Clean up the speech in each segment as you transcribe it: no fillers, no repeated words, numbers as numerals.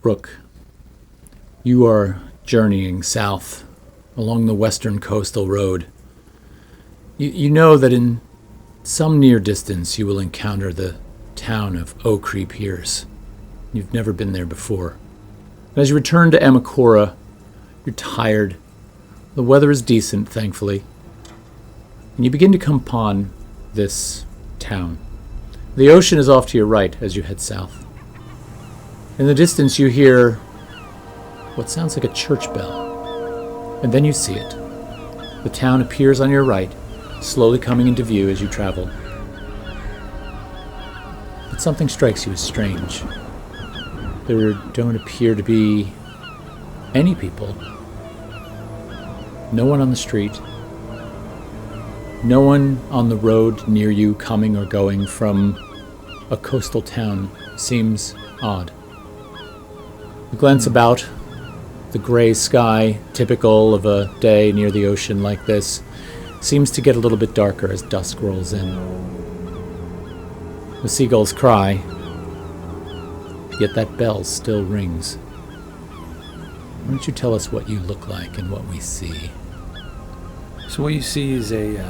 Rook, you are journeying south along the western coastal road. You know that in some near distance you will encounter the town of ROOK. You've never been there before. As you return to Amakora, you're tired. The weather is decent, thankfully. And you begin to come upon this town. The ocean is off to your right as you head south. In the distance you hear what sounds like a church bell. And then you see it. The town appears on your right, slowly coming into view as you travel. But something strikes you as strange. There don't appear to be any people. No one on the street. No one on the road near you coming or going from a coastal town. Seems odd. You glance about. The gray sky, typical of a day near the ocean like this, seems to get a little bit darker as dusk rolls in. The seagulls cry, yet that bell still rings. Why don't you tell us what you look like and what we see? So what you see is a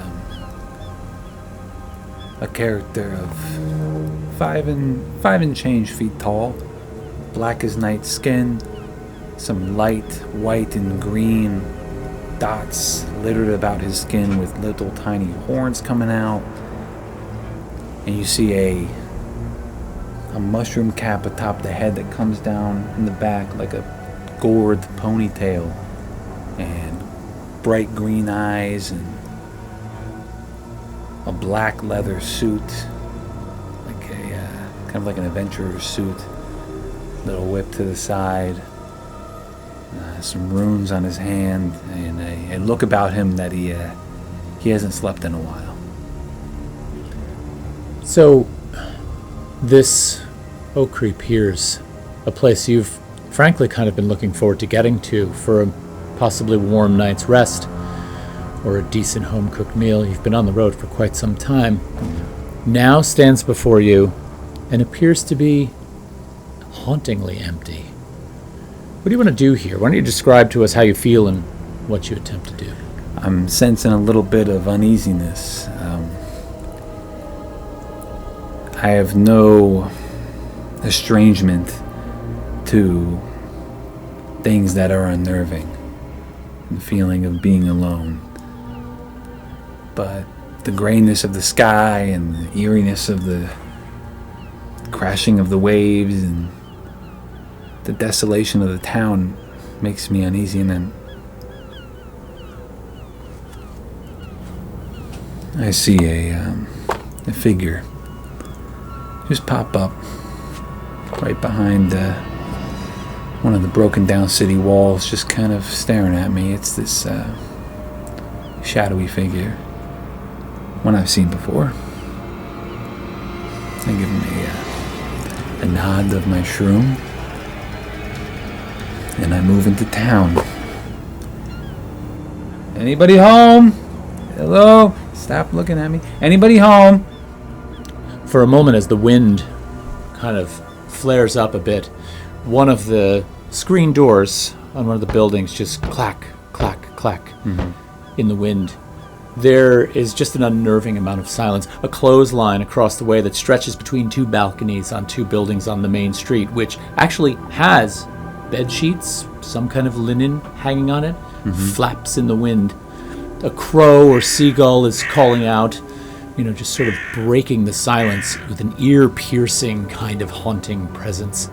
character of 5 and change feet tall, black as night skin, some light white and green dots littered about his skin with little tiny horns coming out. And you see a mushroom cap atop the head that comes down in the back like a gourd ponytail, and bright green eyes, and a black leather suit, like a kind of like an adventurer's suit, little whip to the side. Some runes on his hand, and a look about him that he hasn't slept in a while. So, this ROOK, a place you've frankly kind of been looking forward to getting to for a possibly warm night's rest or a decent home-cooked meal. You've been on the road for quite some time. Now stands before you and appears to be hauntingly empty. What do you want to do here? Why don't you describe to us how you feel and what you attempt to do? I'm sensing a little bit of uneasiness. I have no estrangement to things that are unnerving. The feeling of being alone. But the grayness of the sky and the eeriness of the crashing of the waves and the desolation of the town makes me uneasy. And then I see a figure just pop up right behind one of the broken down city walls, just kind of staring at me. It's this shadowy figure, one I've seen before. I give him a nod of my shroom, and I move into town. Anybody home? Hello? Stop looking at me. Anybody home? For a moment, as the wind kind of flares up a bit, one of the screen doors on one of the buildings just clack, clack, clack in the wind. There is just an unnerving amount of silence. A clothesline across the way that stretches between two balconies on two buildings on the main street, which actually has bed sheets, some kind of linen hanging on it, flaps in the wind. A crow or seagull is calling out, just sort of breaking the silence with an ear-piercing kind of haunting presence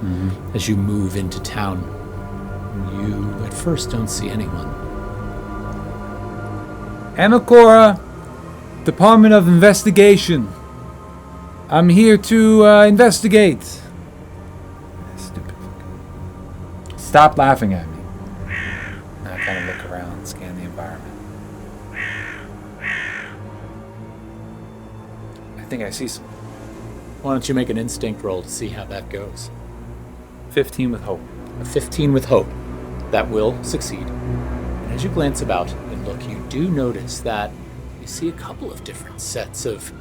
as you move into town. You at first don't see anyone. Amakora, Department of Investigation. I'm here to investigate. Stupid fucker. Stop laughing at me. I kind of look around and scan the environment. I think I see some. Why don't you make an instinct roll to see how that goes? 15 with hope. A 15 with hope. That will succeed. And as you glance about and look, you do notice that you see a couple of different sets of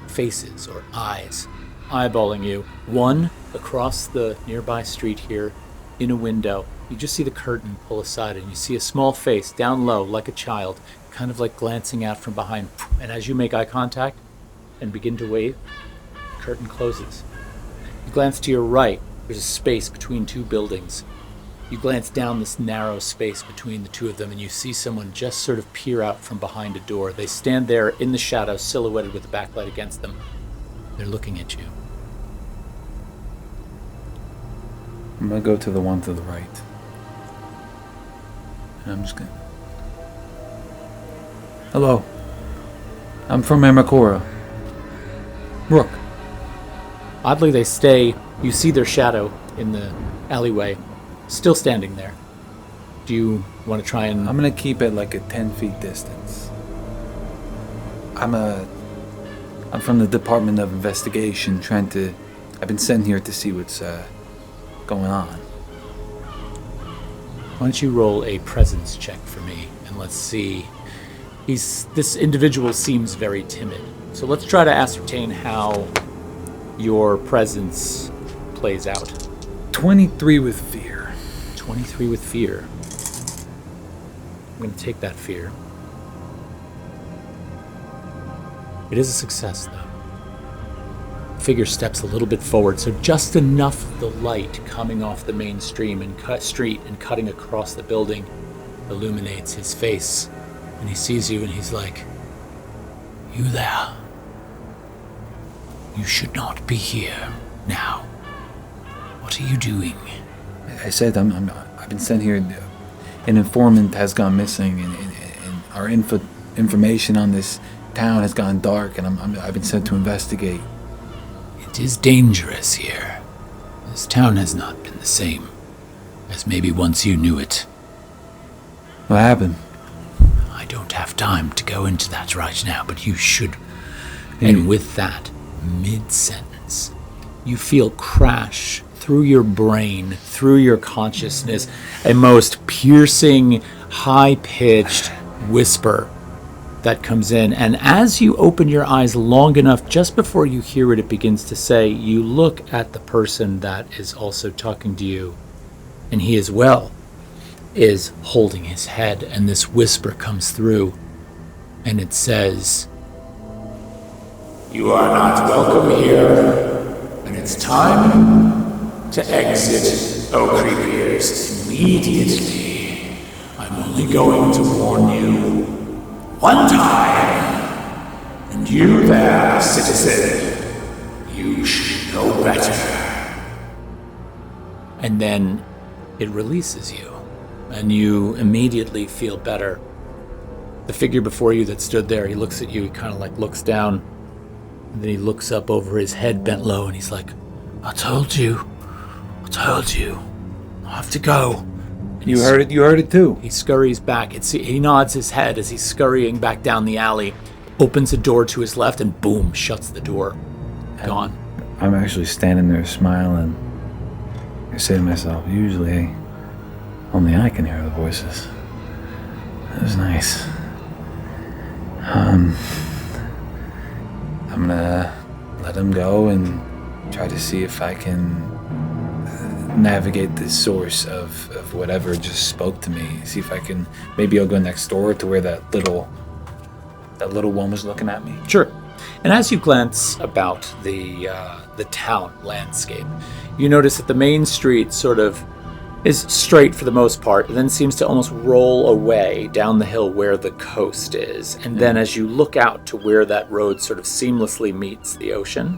faces or eyes eyeballing you. One across the nearby street here, in a window. You just see the curtain pull aside, and you see a small face down low, like a child, kind of like glancing out from behind. And as you make eye contact and begin to wave, the curtain closes. You glance to your right. There's a space between two buildings. You glance down this narrow space between the two of them, and you see someone just sort of peer out from behind a door. They stand there in the shadow, silhouetted with the backlight against them. They're looking at you. I'm going to go to the one to the right. And I'm just going to... Hello. I'm from Amakora. Rook. Oddly, they stay. You see their shadow in the alleyway, still standing there. Do you want to try and... I'm going to keep it like a 10 feet distance. I'm from the Department of Investigation, I've been sent here to see what's going on. Why don't you roll a presence check for me, and let's see. This individual seems very timid, so let's try to ascertain how your presence plays out. 23 with fear. 23 with fear. I'm going to take that fear. It is a success, though. The figure steps a little bit forward, so just enough of the light coming off the main street and cutting across the building illuminates his face. And he sees you and he's like, "You there? You should not be here now. What are you doing?" I said I've been sent here. An informant has gone missing, and our information on this town has gone dark, and I've been sent to investigate. It is dangerous here. This town has not been the same as maybe once you knew it. What happened? I don't have time to go into that right now, but you should. And with that, mid-sentence, you feel crash through your brain, through your consciousness, a most piercing, high-pitched whisper that comes in. And as you open your eyes long enough, just before you hear it, it begins to say, you look at the person that is also talking to you, and he as well is holding his head, and this whisper comes through, and it says, "You are not welcome here, and it's time to exit, oh creepiers, immediately. I'm only going to warn you one time, and you there, citizen, you should know better." And then it releases you, and you immediately feel better. The figure before you that stood there, he looks at you, he kind of like looks down, and then he looks up over his head bent low, and he's like, I told you, I have to go. You heard it too. He scurries back. He nods his head as he's scurrying back down the alley, opens a door to his left, and boom, shuts the door. Gone. I'm actually standing there smiling. I say to myself, usually only I can hear the voices. That was nice. I'm gonna let him go and try to see if I can navigate the source of whatever just spoke to me. See if I can, maybe I'll go next door to where that little one was looking at me. Sure. And as you glance about the town landscape, you notice that the main street sort of is straight for the most part, and then seems to almost roll away down the hill where the coast is. And then as you look out to where that road sort of seamlessly meets the ocean,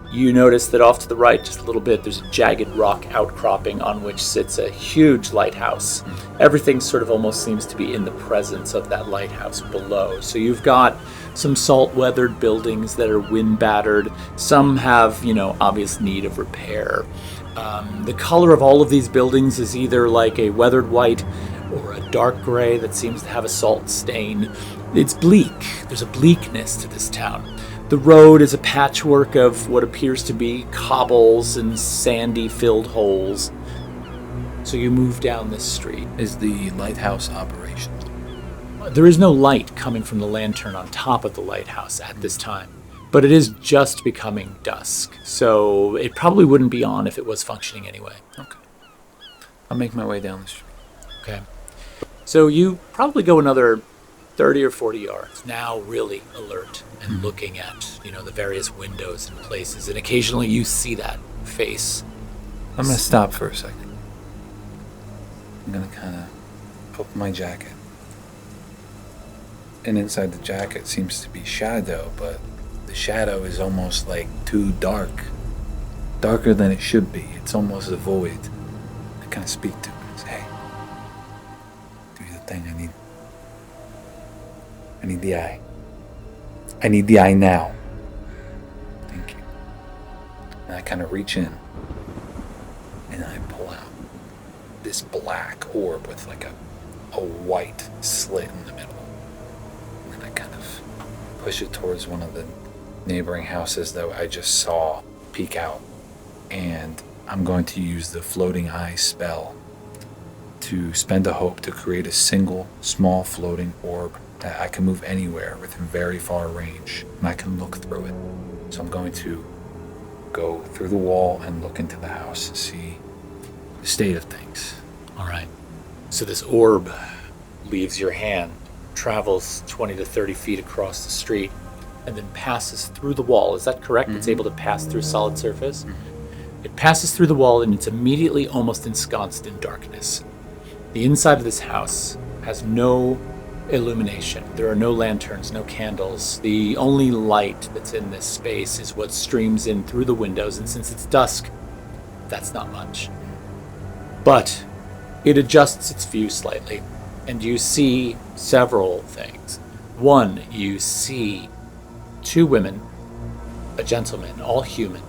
you notice that off to the right just a little bit, there's a jagged rock outcropping on which sits a huge lighthouse. Everything sort of almost seems to be in the presence of that lighthouse below. So you've got some salt-weathered buildings that are wind-battered. Some have, obvious need of repair. The color of all of these buildings is either like a weathered white or a dark gray that seems to have a salt stain. It's bleak. There's a bleakness to this town. The road is a patchwork of what appears to be cobbles and sandy-filled holes. So you move down this street. Is the lighthouse operational? There is no light coming from the lantern on top of the lighthouse at this time, but it is just becoming dusk, so it probably wouldn't be on if it was functioning anyway. Okay. I'll make my way down the street. Okay. So you probably go another 30 or 40 yards, now really alert and looking at, the various windows and places. And occasionally you see that face. I'm going to stop for a second. I'm going to kind of put my jacket. And inside the jacket seems to be shadow, but the shadow is almost like too dark. Darker than it should be. It's almost a void. I kind of speak to it. Say, hey, do the thing. I need the eye. I need the eye now. Thank you. And I kind of reach in and I pull out this black orb with like a white slit in the middle. And I kind of push it towards one of the neighboring houses that I just saw peek out. And I'm going to use the floating eye spell to spend a hope to create a single small floating orb that I can move anywhere within very far range, and I can look through it. So I'm going to go through the wall and look into the house to see the state of things. All right. So this orb leaves your hand, travels 20 to 30 feet across the street, and then passes through the wall. Is that correct? It's able to pass through solid surface? It passes through the wall, and it's immediately almost ensconced in darkness. The inside of this house has no illumination. There are no lanterns, no candles. The only light that's in this space is what streams in through the windows, and since it's dusk, that's not much. But it adjusts its view slightly, and you see several things. One, you see 2 women, a gentleman, all human,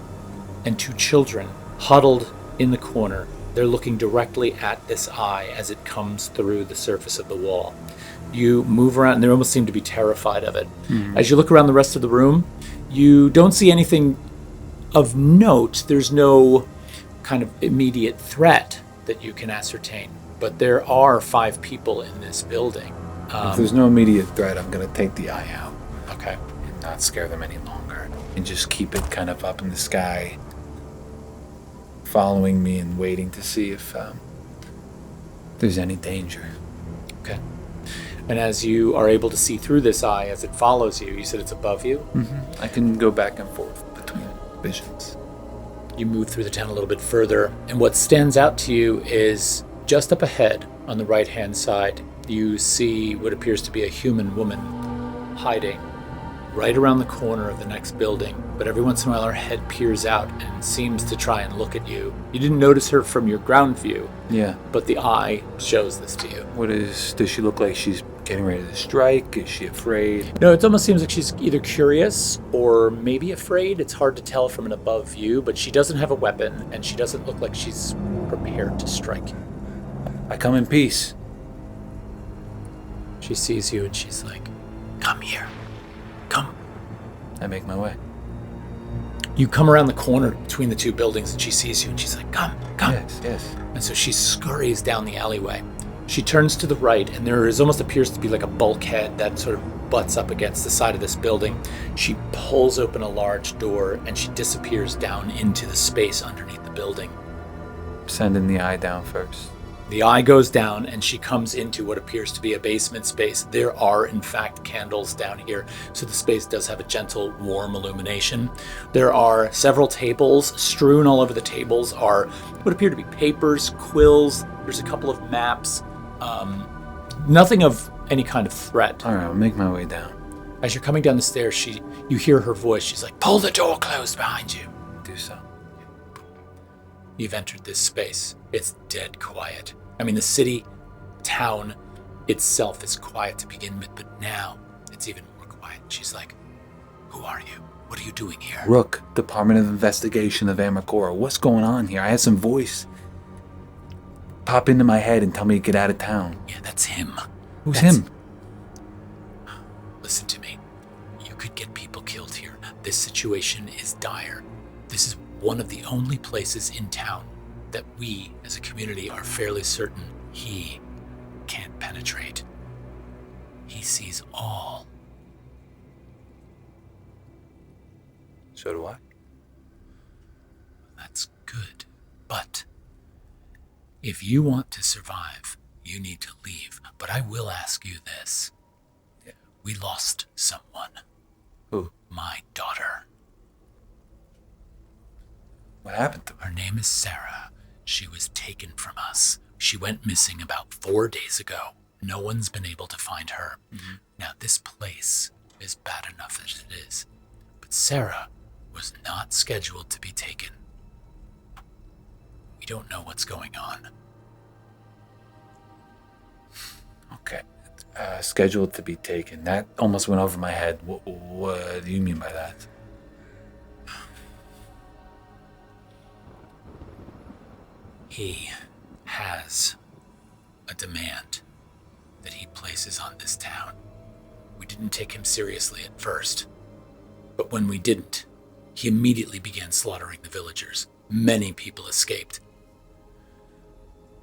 and 2 children huddled in the corner. They're looking directly at this eye as it comes through the surface of the wall. You move around, and they almost seem to be terrified of it. As you look around the rest of the room, you don't see anything of note. There's no kind of immediate threat that you can ascertain. But there are 5 people in this building. If there's no immediate threat, I'm going to take the eye out. Okay. And not scare them any longer. And just keep it kind of up in the sky, following me and waiting to see if there's any danger. Okay. And as you are able to see through this eye as it follows you, you said it's above you? I can go back and forth between visions. You move through the town a little bit further, and what stands out to you is just up ahead on the right-hand side, you see what appears to be a human woman hiding right around the corner of the next building. But every once in a while her head peers out and seems to try and look at you. You didn't notice her from your ground view. Yeah. But the eye shows this to you. Does she look like she's getting ready to strike? Is she afraid? No, it almost seems like she's either curious or maybe afraid. It's hard to tell from an above view, but she doesn't have a weapon and she doesn't look like she's prepared to strike. I come in peace. She sees you and she's like, "Come here. Come." I make my way. You come around the corner between the 2 buildings and she sees you and she's like, "Come, come." Yes. And so she scurries down the alleyway. She turns to the right, and there almost appears to be like a bulkhead that sort of butts up against the side of this building. She pulls open a large door and she disappears down into the space underneath the building. Sending the eye down first. The eye goes down and she comes into what appears to be a basement space. There are, in fact, candles down here, so the space does have a gentle, warm illumination. There are several tables. Strewn all over the tables are what appear to be papers, quills. There's a couple of maps. Nothing of any kind of threat. All right, I'll make my way down. As you're coming down the stairs, you hear her voice. She's like, "Pull the door closed behind you." Do so. You've entered this space. It's dead quiet. I mean, the city, town itself is quiet to begin with, but now it's even more quiet. She's like, "Who are you? What are you doing here?" Rook, Department of Investigation of Amakora. What's going on here? I had some voice pop into my head and tell me to get out of town. Yeah, that's him. Who's him? Listen to me. You could get people killed here. This situation is dire. This is one of the only places in town that we, as a community, are fairly certain he can't penetrate. He sees all. So do I. That's good. But If you want to survive, you need to leave. But I will ask you this. We lost someone. Who? My daughter. What happened to her? Her name is Sarah. She was taken from us. She went missing about 4 days ago. No one's been able to find her. Mm-hmm. Now, this place is bad enough as it is. But Sarah was not scheduled to be taken. We don't know what's going on. Okay. Scheduled to be taken. That almost went over my head. What do you mean by that? He has a demand that he places on this town. We didn't take him seriously at first, but when we didn't, he immediately began slaughtering the villagers. Many people escaped.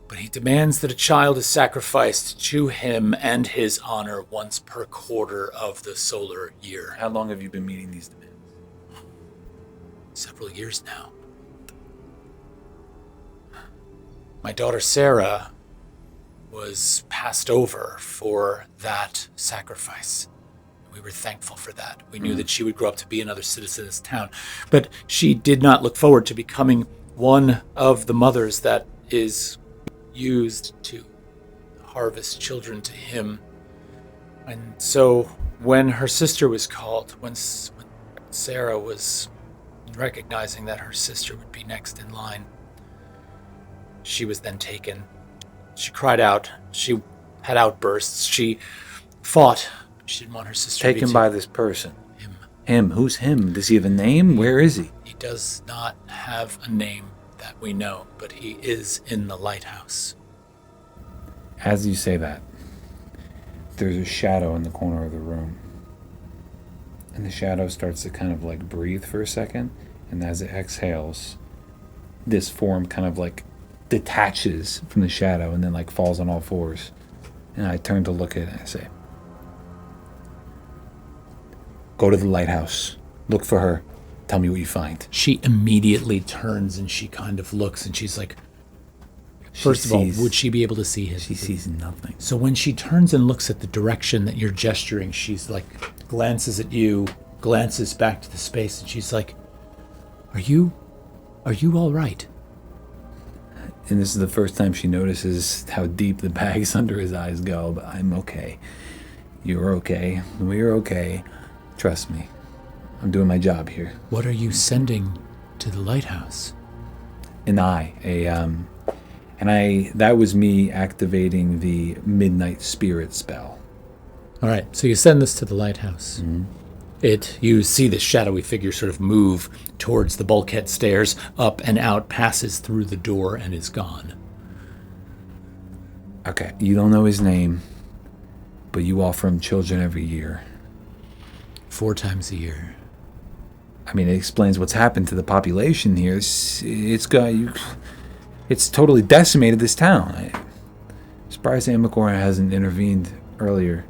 But he demands that a child is sacrificed to him and his honor once per quarter of the solar year. How long have you been meeting these demands? Several years now. My daughter Sarah was passed over for that sacrifice. We were thankful for that. We knew that she would grow up to be another citizen of this town. But she did not look forward to becoming one of the mothers that is used to harvest children to him. And so when her sister was called, when Sarah was recognizing that her sister would be next in line, she was then taken. She cried out. She had outbursts. She fought. She didn't want her sister to be taken by this person. Him. Him? Who's him? Does he have a name? Where is he? He does not have a name that we know, but he is in the lighthouse. As you say that, there's a shadow in the corner of the room. And the shadow starts to kind of like breathe for a second. And as it exhales, this form kind of like detaches from the shadow and then like falls on all fours. And I turn to look at it and I say, go to the lighthouse. Look for her. Tell me what you find. She immediately turns and she kind of looks and she's like, first of all, would she be able to see his? She sees nothing. So when she turns and looks at the direction that you're gesturing, she's like, glances at you, glances back to the space, and she's like, are you all right? And this is the first time she notices how deep the bags under his eyes go, but I'm okay. You're okay. We're okay. Trust me. I'm doing my job here. What are you sending to the lighthouse? That was me activating the Midnight Spirit spell. All right, so you send this to the lighthouse. Mm-hmm. You see this shadowy figure sort of move towards the bulkhead stairs, up and out, passes through the door, and is gone. Okay, you don't know his name, but you offer him children every year. 4 times a year. I mean, it explains what's happened to the population here. It's totally decimated this town. I'm surprised Amakora hasn't intervened earlier.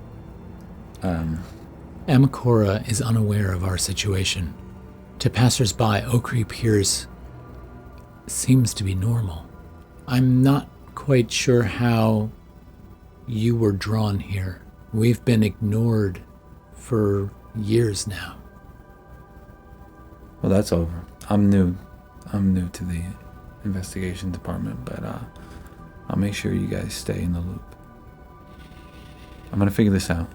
Amakora is unaware of our situation. To passersby, Okri appears seems to be normal. I'm not quite sure how you were drawn here. We've been ignored for years now. Well, that's over. I'm new to the investigation department, but I'll make sure you guys stay in the loop. I'm gonna figure this out.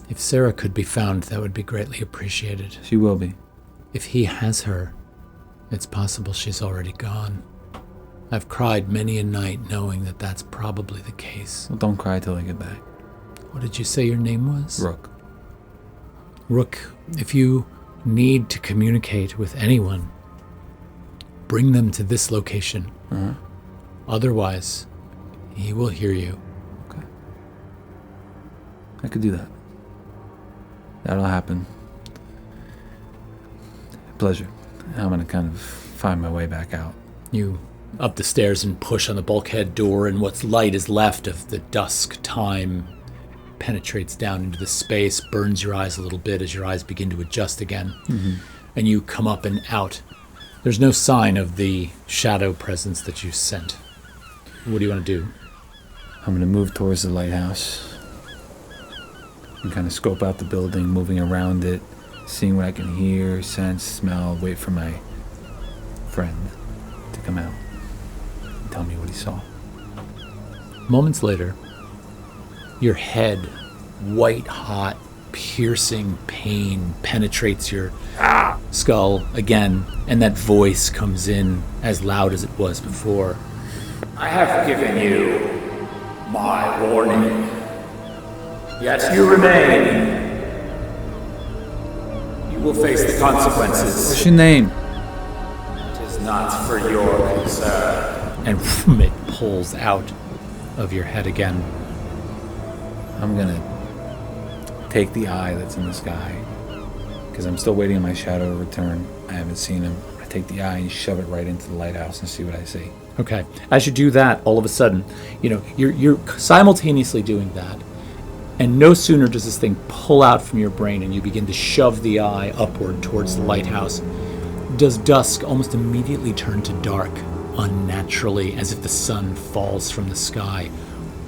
If Sarah could be found, that would be greatly appreciated. She will be. If he has her, it's possible she's already gone. I've cried many a night knowing that that's probably the case. Well, don't cry till I get back. What did you say your name was? Rook. Rook, if you need to communicate with anyone, bring them to this location. Uh-huh. Otherwise, he will hear you. Okay. I could do that. That'll happen. Pleasure. I'm gonna kind of find my way back out. You up the stairs and push on the bulkhead door, and what's light is left of the dusk time penetrates down into the space, burns your eyes a little bit as your eyes begin to adjust again. Mm-hmm. And you come up and out. There's no sign of the shadow presence that you sent. What do you want to do? I'm going to move towards the lighthouse and kind of scope out the building, moving around it, seeing what I can hear, sense, smell, wait for my friend to come out and tell me what he saw. Moments later, your head, white hot, piercing pain penetrates your skull again, and that voice comes in as loud as it was before. I have given you my warning. Yet you remain. You will face the consequences. What's your name? It is not for your concern. And it pulls out of your head again. I'm going to take the eye that's in the sky, because I'm still waiting on my shadow to return. I haven't seen him. I take the eye and shove it right into the lighthouse and see what I see. Okay. As you do that, all of a sudden, you're simultaneously doing that, and no sooner does this thing pull out from your brain and you begin to shove the eye upward towards the lighthouse, does dusk almost immediately turn to dark, unnaturally, as if the sun falls from the sky.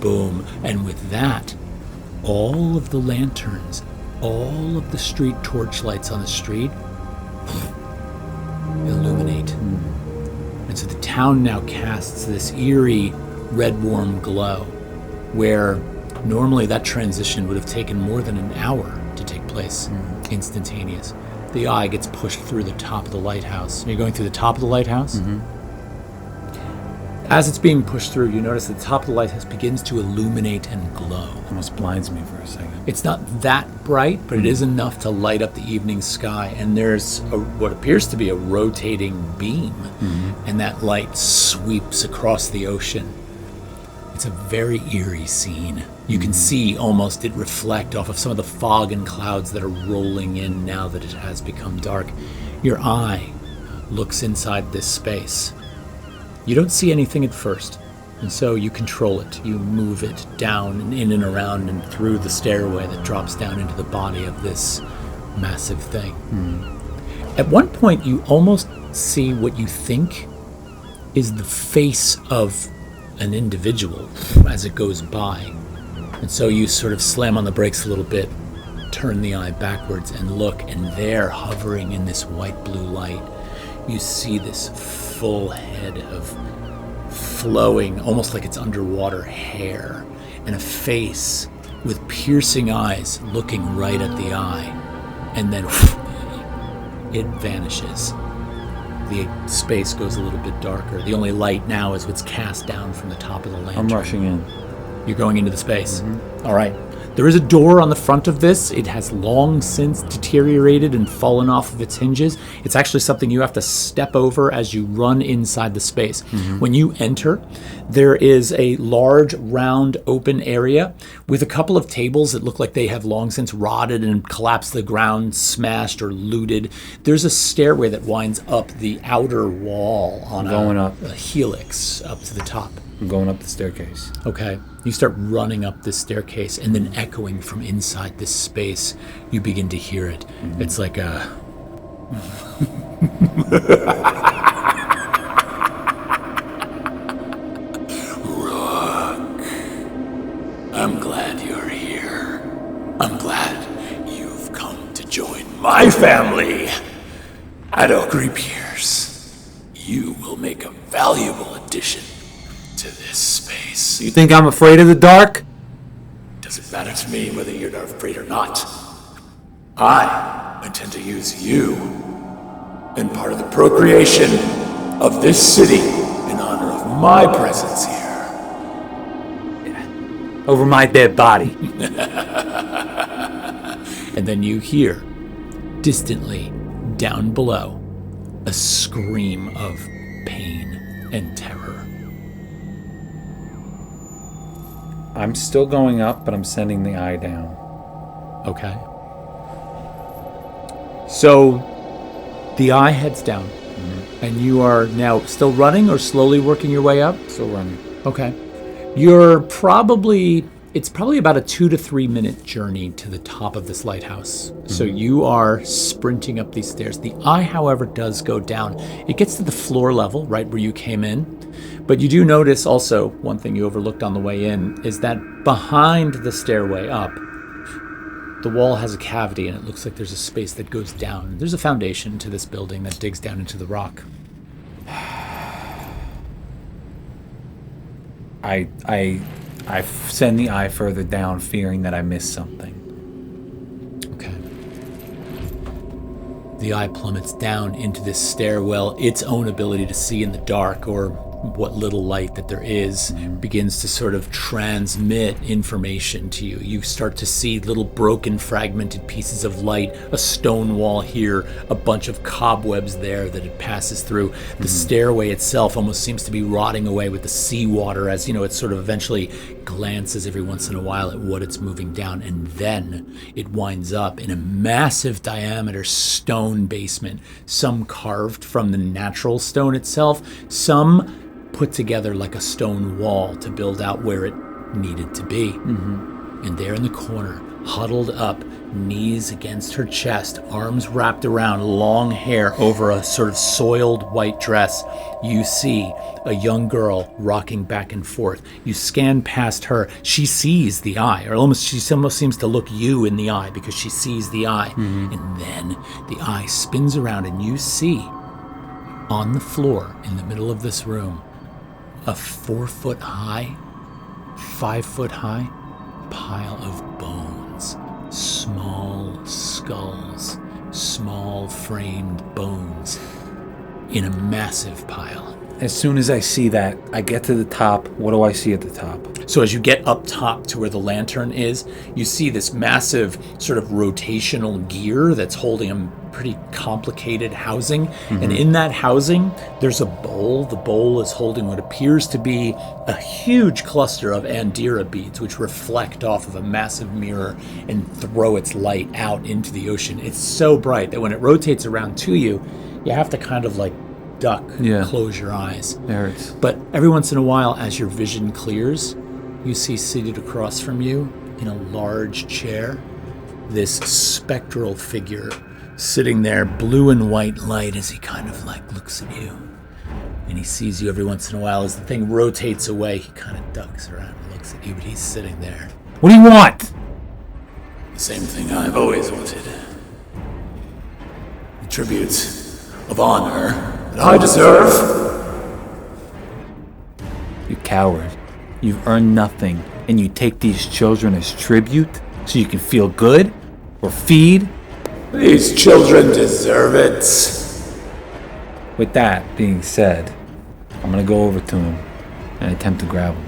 Boom. And with that, all of the lanterns, all of the street torchlights on the street illuminate. And so the town now casts this eerie red warm glow, where normally that transition would have taken more than an hour to take place. Instantaneous. The eye gets pushed through the top of the lighthouse. Are you going through the top of the lighthouse? As it's being pushed through, you notice that the top of the lighthouse begins to illuminate and glow. Almost blinds me for a second. It's not that bright, but it is enough to light up the evening sky. And there's what appears to be a rotating beam, and that light sweeps across the ocean. It's a very eerie scene. You can see almost it reflect off of some of the fog and clouds that are rolling in now that it has become dark. Your eye looks inside this space. You don't see anything at first, and so you control it. You move it down and in and around and through the stairway that drops down into the body of this massive thing. At one point, you almost see what you think is the face of an individual as it goes by. And so you sort of slam on the brakes a little bit, turn the eye backwards and look, and there, hovering in this white-blue light, you see this full head of flowing, almost like it's underwater hair, and a face with piercing eyes looking right at the eye. And then it vanishes. The space goes a little bit darker. The only light now is what's cast down from the top of the lantern. I'm rushing in. You're going into the space. All right. There is a door on the front of this. It has long since deteriorated and fallen off of its hinges. It's actually something you have to step over as you run inside the space. When you enter, there is a large, round, open area with a couple of tables that look like they have long since rotted and collapsed to the ground, smashed or looted. There's a stairway that winds up the outer wall on a helix up to the top. I'm going up the staircase. Okay. You start running up this staircase, and then echoing from inside this space, you begin to hear it. It's like a... Rook, I'm glad you're here. I'm glad you've come to join my family. At Oak Pierce, you will make a valuable addition to this space. You think I'm afraid of the dark? Doesn't matter to me whether you're not afraid or not. I intend to use you in part of the procreation of this city in honor of my presence here. Over my dead body. And then you hear, distantly, down below, a scream of pain and terror. I'm still going up, but I'm sending the eye down. Okay. So the eye heads down, and you are now still running or slowly working your way up? Still running. Okay. It's probably about a 2 to 3 minute journey to the top of this lighthouse. So you are sprinting up these stairs. The eye, however, does go down. It gets to the floor level, right where you came in, But you do notice also, one thing you overlooked on the way in, is that behind the stairway up, the wall has a cavity and it looks like there's a space that goes down. There's a foundation to this building that digs down into the rock. I send the eye further down, fearing that I missed something. Okay. The eye plummets down into this stairwell. Its own ability to see in the dark, or what little light that there is, begins to sort of transmit information to you. You start to see little broken, fragmented pieces of light, a stone wall here, a bunch of cobwebs there that it passes through. The stairway itself almost seems to be rotting away with the seawater as, it sort of eventually glances every once in a while at what it's moving down, and then it winds up in a massive diameter stone basement, some carved from the natural stone itself, some put together like a stone wall to build out where it needed to be. And there in the corner, huddled up, knees against her chest, arms wrapped around long hair over a sort of soiled white dress, you see a young girl rocking back and forth. You scan past her. She sees the eye, or she almost seems to look you in the eye because she sees the eye. And then the eye spins around and you see on the floor in the middle of this room a 4-foot high, 5-foot high pile of bones. Small skulls, small framed bones in a massive pile. As soon as I see that, I get to the top. What do I see at the top? So as you get up top to where the lantern is, you see this massive sort of rotational gear that's holding a pretty complicated housing. And in that housing, there's a bowl. The bowl is holding what appears to be a huge cluster of Andira beads, which reflect off of a massive mirror and throw its light out into the ocean. It's so bright that when it rotates around to you, you have to kind of like duck, close your eyes. There it is. But every once in a while, as your vision clears, you see seated across from you in a large chair, this spectral figure sitting there, blue and white light as he kind of like looks at you. And he sees you every once in a while. As the thing rotates away, he kind of ducks around and looks at you, but he's sitting there. What do you want? The same thing I've always wanted. The tribute of honor that I deserve. You coward. You've earned nothing, and you take these children as tribute so you can feel good or feed? These children deserve it. With that being said, I'm going to go over to him and attempt to grab him.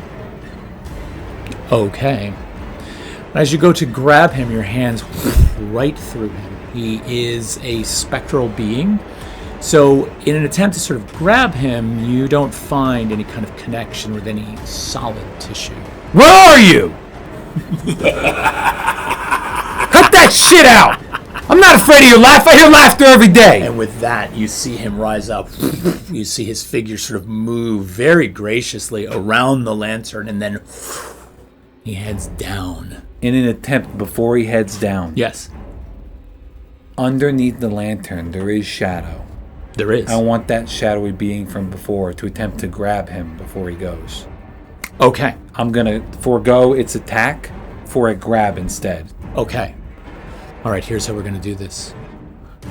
Okay. As you go to grab him, your hands right through him. He is a spectral being. So in an attempt to sort of grab him, you don't find any kind of connection with any solid tissue. Where are you? Cut that shit out! I'm not afraid of your laugh. I hear laughter every day. And with that, you see him rise up. You see his figure sort of move very graciously around the lantern, and then he heads down. In an attempt, before he heads down, Yes, underneath the lantern, there is shadow. there is. I want that shadowy being from before to attempt to grab him before he goes. Okay, I'm going to forego its attack for a grab instead. okay. All right, here's how we're going to do this.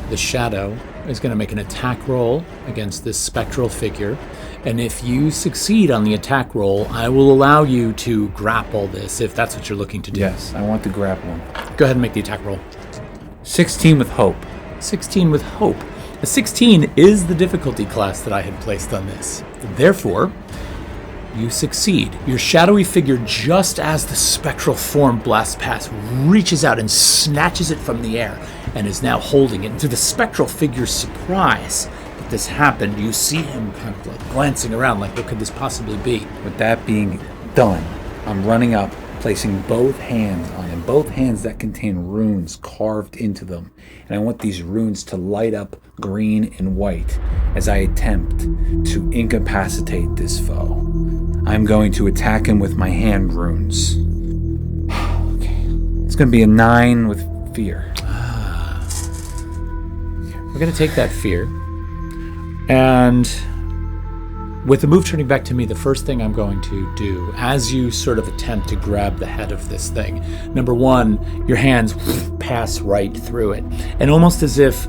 The shadow is going to make an attack roll against this spectral figure. And if you succeed on the attack roll, I will allow you to grapple this if that's what you're looking to do. Yes, I want to grapple him. Go ahead and make the attack roll. 16 with hope. 16 with hope. A 16 is the difficulty class that I had placed on this. Therefore, you succeed. Your shadowy figure, just as the spectral form blasts past, reaches out and snatches it from the air and is now holding it. And to the spectral figure's surprise that this happened, you see him kind of like glancing around like, what could this possibly be? With that being done, I'm running up, placing both hands on him, both hands that contain runes carved into them. And I want these runes to light up green and white as I attempt to incapacitate this foe. I'm going to attack him with my hand runes. Okay. It's going to be a 9 with fear. We're going to take that fear, and with the move turning back to me, the first thing I'm going to do, as you sort of attempt to grab the head of this thing, number one, your hands pass right through it. And almost as if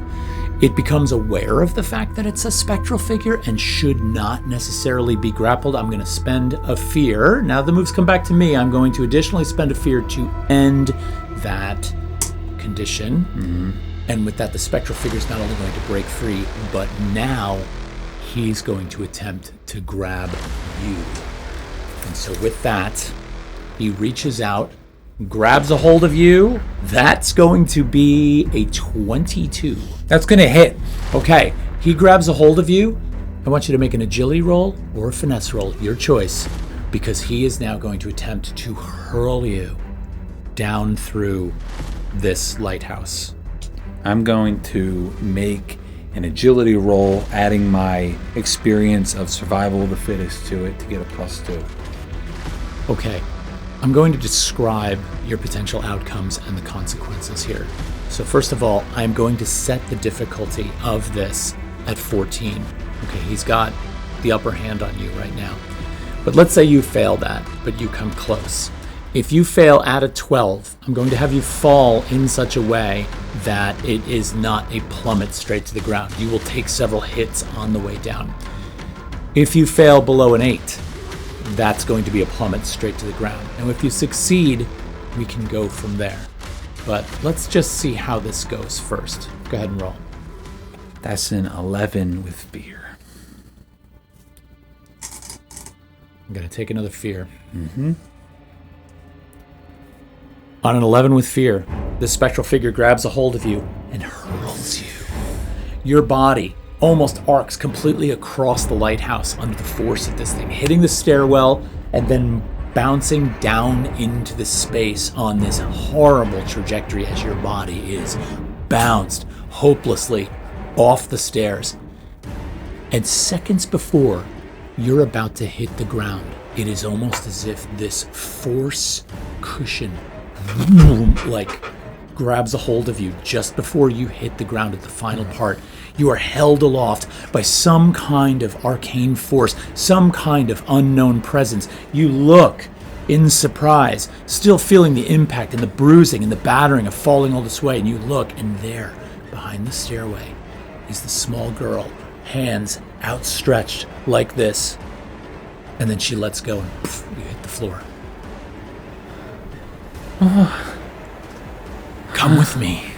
it becomes aware of the fact that it's a spectral figure and should not necessarily be grappled, I'm going to spend a fear. Now the moves come back to me. I'm going to additionally spend a fear to end that condition. Mm-hmm. And with that, the spectral figure is not only going to break free, but now he's going to attempt to grab you. And so with that, he reaches out, grabs a hold of you. That's going to be a 22. That's going to hit. Okay, he grabs a hold of you. I want you to make an agility roll or a finesse roll, your choice, because he is now going to attempt to hurl you down through this lighthouse. I'm going to make an agility roll, adding my experience of survival of the fittest to it to get a +2. Okay, I'm going to describe your potential outcomes and the consequences here. So first of all, I'm going to set the difficulty of this at 14. Okay, he's got the upper hand on you right now. But let's say you fail that, but you come close. If you fail at a 12, I'm going to have you fall in such a way that it is not a plummet straight to the ground. You will take several hits on the way down. If you fail below an 8, that's going to be a plummet straight to the ground. And if you succeed, we can go from there. But let's just see how this goes first. Go ahead and roll. That's an 11 with fear. I'm going to take another fear. Mm-hmm. On an 11 with fear, the spectral figure grabs a hold of you and hurls you. Your body almost arcs completely across the lighthouse under the force of this thing, hitting the stairwell and then bouncing down into the space on this horrible trajectory as your body is bounced hopelessly off the stairs. And seconds before you're about to hit the ground, it is almost as if this force cushion like grabs a hold of you just before you hit the ground at the final part. You are held aloft by some kind of arcane force, some kind of unknown presence. You look in surprise, still feeling the impact and the bruising and the battering of falling all this way, and you look, and there, behind the stairway, is the small girl, hands outstretched like this. And then she lets go and poof, you hit the floor. Come with me.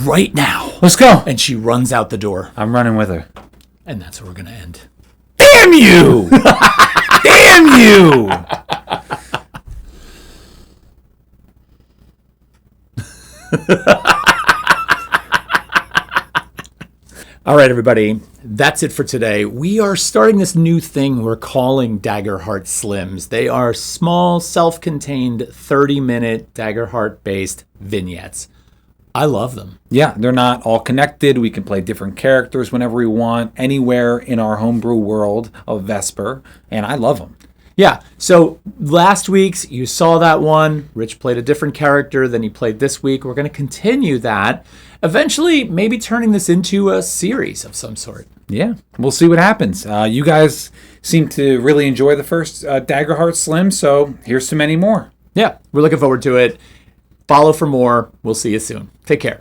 Right now. Let's go. And she runs out the door. I'm running with her. And that's where we're going to end. Damn you! Damn you! All right, everybody. That's it for today. We are starting this new thing we're calling Daggerheart Slims. They are small, self-contained, 30-minute Daggerheart-based vignettes. I love them. Yeah, they're not all connected. We can play different characters whenever we want, anywhere in our homebrew world of Vesper, and I love them. Yeah, so last week's, you saw that one. Rich played a different character than he played this week. We're going to continue that. Eventually, maybe turning this into a series of some sort. Yeah, we'll see what happens. You guys seem to really enjoy the first Daggerheart Slim, so here's to many more. Yeah, we're looking forward to it. Follow for more. We'll see you soon. Take care.